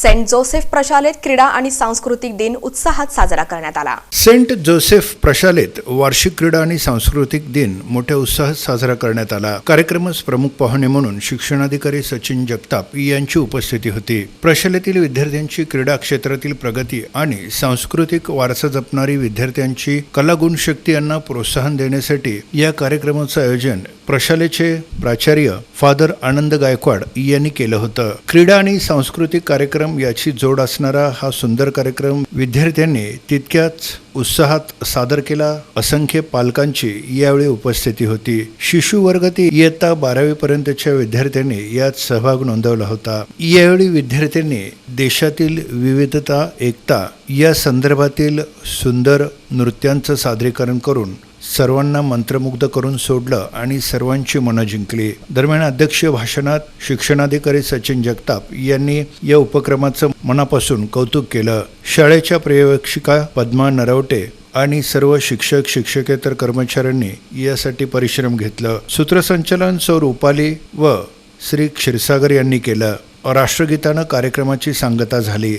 Saint Joseph प्रशालेत क्रीडा आणि सांस्कृतिक दिन उत्साहात साजरा करण्यात आला। सेंट जोसेफ प्रशालेत वार्षिक क्रीडा आणि सांस्कृतिक दिन मोठ्या उत्साहात साजरा करण्यात आला। कार्यक्रमास प्रमुख पाहुणे म्हणून शिक्षणाधिकारी सचिन जगताप यांची उपस्थिती होती। प्रशालेतील विद्यार्थ्यांची क्रीडा क्षेत्रातील प्रगती आणि सांस्कृतिक वारसा जपणारी विद्यार्थ्यांची कलागुण शक्ती यांना प्रोत्साहन देण्यासाठी या कार्यक्रमाचे आयोजन प्रशालेचे प्राचार्य फादर आनंद गायकवाड यांनी केलं होतं। क्रीडा आणि सांस्कृतिक कार्यक्रम याची जोड असणारा हा सुंदर कार्यक्रम विद्यार्थ्यांनी तितक्याच उत्साहात सादर केला। असंख्य पालकांची यावेळी उपस्थिती होती। शिशु वर्ग ते इयत्ता 12वी पर्यंतच्या विद्यार्थ्यांनी यात सहभाग नोंदवला होता। यावेळी विद्यार्थ्यांनी देशातील विविधता एकता या संदर्भातील सुंदर नृत्यांचं सादरीकरण करून सर्वांना मंत्रमुग्ध करून सोडलं आणि सर्वांची मनं जिंकली। दरम्यान अध्यक्षीय भाषणात शिक्षणाधिकारी सचिन जगताप यांनी या उपक्रमाचं मनापासून कौतुक केलं। शाळेच्या पर्यवेक्षिका पद्मा नरवटे आणि सर्व शिक्षक शिक्षकेतर कर्मचाऱ्यांनी यासाठी परिश्रम घेतलं। सूत्रसंचालन सौ रुपाली व श्री क्षीरसागर यांनी केलं। राष्ट्रगीतानं कार्यक्रमाची सांगता झाली।